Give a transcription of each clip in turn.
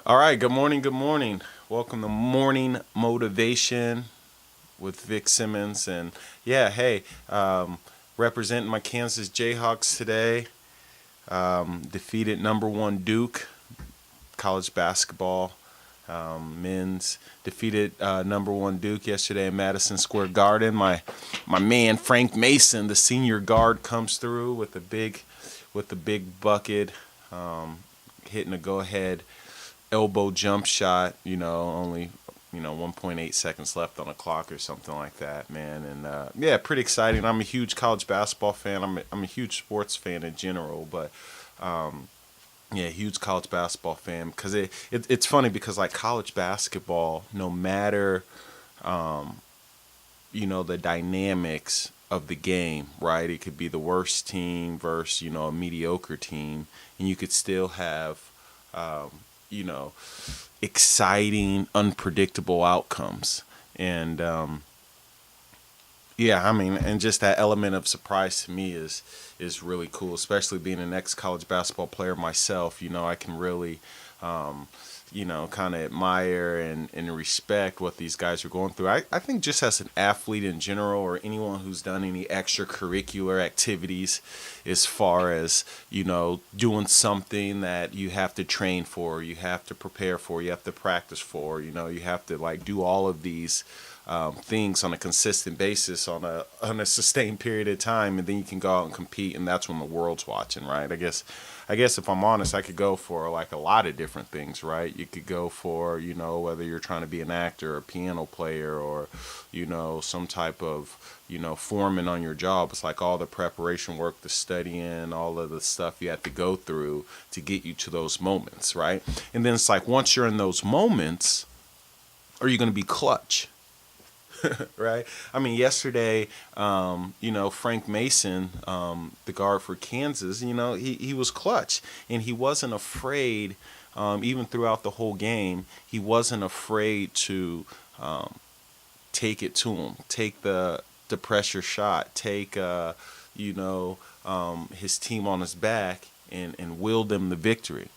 All right, good morning, good morning. Welcome to Morning Motivation with Vic Simmons. And yeah, hey, representing my Kansas Jayhawks today. Defeated number one Duke, college basketball. Men's defeated number one Duke yesterday in Madison Square Garden. My man Frank Mason, the senior guard, comes through with the big bucket, hitting a go ahead elbow jump shot. Only 1.8 seconds left on the clock or something like that, man. And yeah, pretty exciting. I'm a huge college basketball fan. I'm a huge sports fan in general, but yeah, huge college basketball fan because it's funny because like college basketball, no matter the dynamics of the game, right? It could be the worst team versus a mediocre team, and you could still have you know exciting, unpredictable outcomes. And yeah, I mean, and just that element of surprise to me is really cool, especially being an ex college basketball player myself. I can really, kind of admire and respect what these guys are going through. I think just as an athlete in general, or anyone who's done any extracurricular activities, as far as, doing something that you have to train for, you have to prepare for, you have to practice for, you have to like do all of these things on a consistent basis on a sustained period of time, and then you can go out and compete, and that's when the world's watching, right? I guess if I'm honest, I could go for like a lot of different things, right? You could go for whether you're trying to be an actor, a piano player, or some type of foreman on your job. It's like all the preparation work, the studying, all of the stuff you have to go through to get you to those moments, right? And then it's like once you're in those moments, are you going to be clutch? Right? I mean, yesterday, Frank Mason, the guard for Kansas, he was clutch, and he wasn't afraid, even throughout the whole game, he wasn't afraid to take it to him, take the pressure shot, take, his team on his back and will them the victory.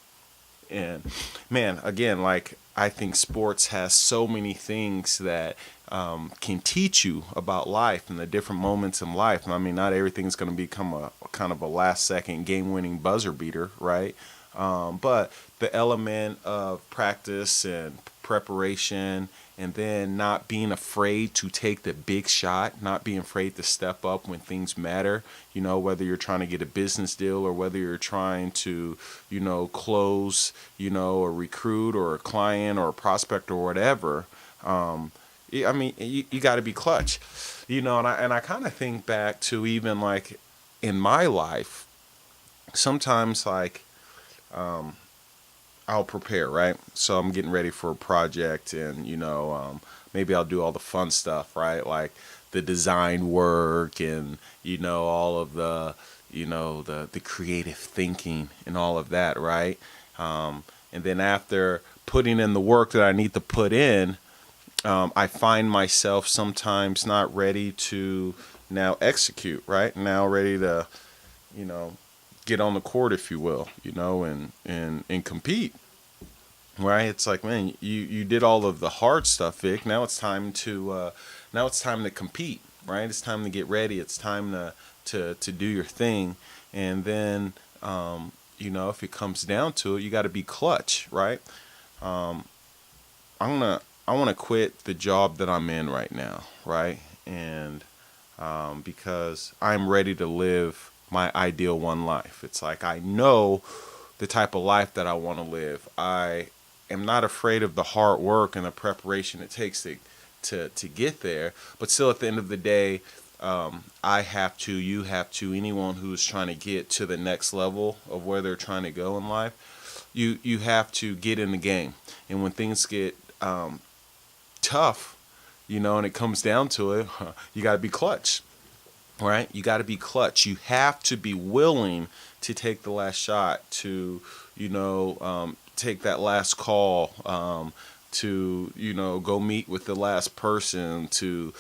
And man, again, like I think sports has so many things that can teach you about life and the different moments in life. And I mean, not everything's going to become a kind of a last second game winning buzzer beater, right? But the element of practice and preparation, and then not being afraid to take the big shot, not being afraid to step up when things matter, whether you're trying to get a business deal or whether you're trying to, close, a recruit or a client or a prospect or whatever. I mean, you got to be clutch, and I kind of think back to even like in my life, sometimes like I'll prepare, right? So I'm getting ready for a project, and maybe I'll do all the fun stuff, right? Like the design work, and all of the creative thinking and all of that, right? And then after putting in the work that I need to put in, I find myself sometimes not ready to now execute, right? Now ready to, you know, get on the court, if you will, and compete, right? It's like, man, you did all of the hard stuff, Vic. Now it's time to compete, right? It's time to get ready. It's time to do your thing, and then if it comes down to it, you got to be clutch, right? Um, I want to quit the job that I'm in right now, right? And because I'm ready to live my ideal one life. It's like I know the type of life that I want to live. I am not afraid of the hard work and the preparation it takes to get there. But still, at the end of the day, I have to, you have to, anyone who's trying to get to the next level of where they're trying to go in life, you have to get in the game. And when things get tough, and it comes down to it, you got to be clutch, right? You got to be clutch. You have to be willing to take the last shot, to take that last call, to, go meet with the last person, to,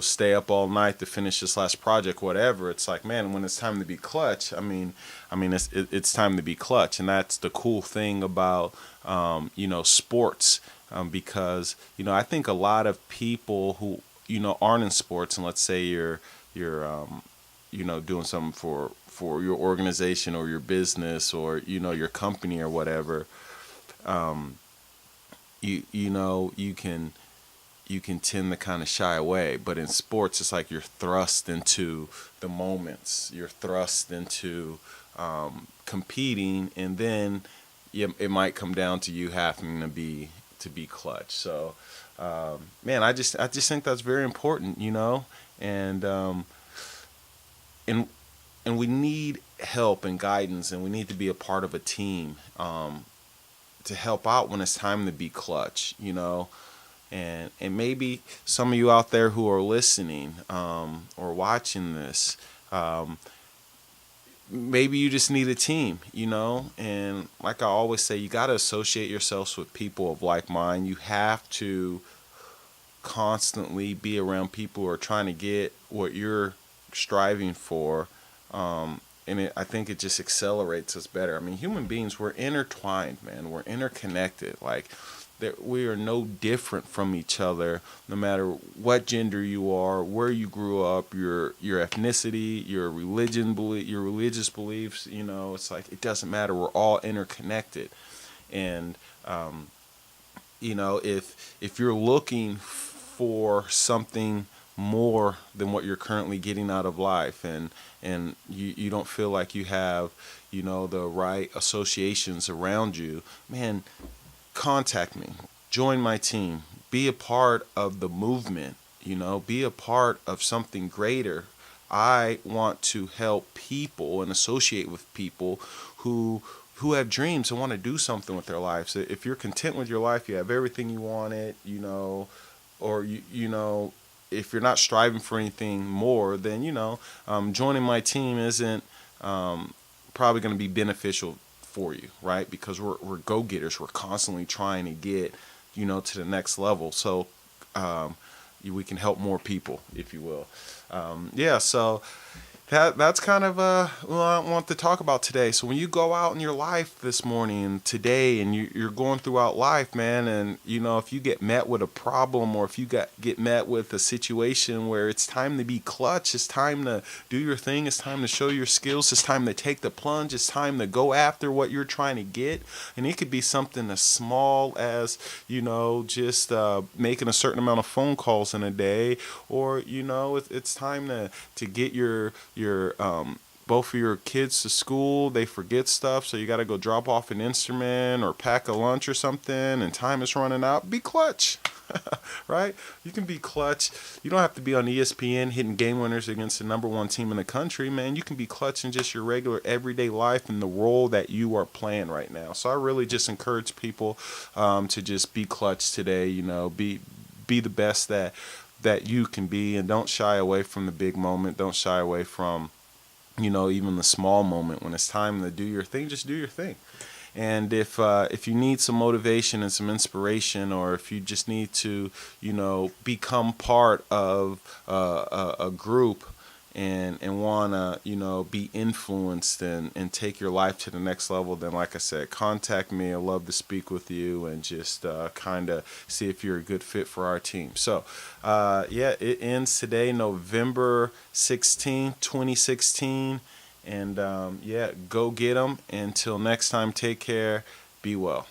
stay up all night to finish this last project, whatever. It's like, man, when it's time to be clutch, it's time to be clutch. And that's the cool thing about, sports, because, I think a lot of people who, aren't in sports, and let's say you're doing something for your organization or your business or, your company or whatever, you can tend to kind of shy away. But in sports, it's like you're thrust into the moments. You're thrust into competing, and then it might come down to you having to be clutch. So, man, I just think that's very important, and and and we need help and guidance, and we need to be a part of a team, to help out when it's time to be clutch, and maybe some of you out there who are listening, or watching this, maybe you just need a team, and like I always say, you got to associate yourselves with people of like mind. You have to constantly be around people who are trying to get what you're striving for. I think it just accelerates us better. I mean, human beings, we're intertwined, man. We're interconnected. Like, that we are no different from each other, no matter what gender you are, where you grew up, your ethnicity, your your religious beliefs. It's like, it doesn't matter. We're all interconnected, and if you're looking for something more than what you're currently getting out of life, and you don't feel like you have the right associations around you, man, contact me, join my team, be a part of the movement, be a part of something greater. I want to help people and associate with people who have dreams and want to do something with their lives. If you're content with your life, you have everything you wanted, or if you're not striving for anything more, then joining my team isn't probably going to be beneficial for you, right? Because we're go-getters. We're constantly trying to get to the next level. So we can help more people, if you will. Yeah. So that's kind of what I want to talk about today. So when you go out in your life this morning and today, and you're going throughout life, man, and if you get met with a problem, or if you get met with a situation where it's time to be clutch, it's time to do your thing, it's time to show your skills, it's time to take the plunge, it's time to go after what you're trying to get. And it could be something as small as just making a certain amount of phone calls in a day, or it's time to get your both of your kids to school. They forget stuff, so you got to go drop off an instrument or pack a lunch or something, and time is running out. Be clutch. Right? You can be clutch. You don't have to be on ESPN hitting game winners against the number one team in the country, man. You can be clutch in just your regular everyday life and the role that you are playing right now. So I really just encourage people to just be clutch today. Be the best that you can be, and don't shy away from the big moment. Don't shy away from even the small moment. When it's time to do your thing, just do your thing. And if you need some motivation and some inspiration, or if you just need to become part of a group, and want to be influenced and take your life to the next level, then like I said, contact me. I'd love to speak with you and just kind of see if you're a good fit for our team. So yeah, it ends today, November 16th, 2016, and yeah, go get them. Until next time, take care, be well.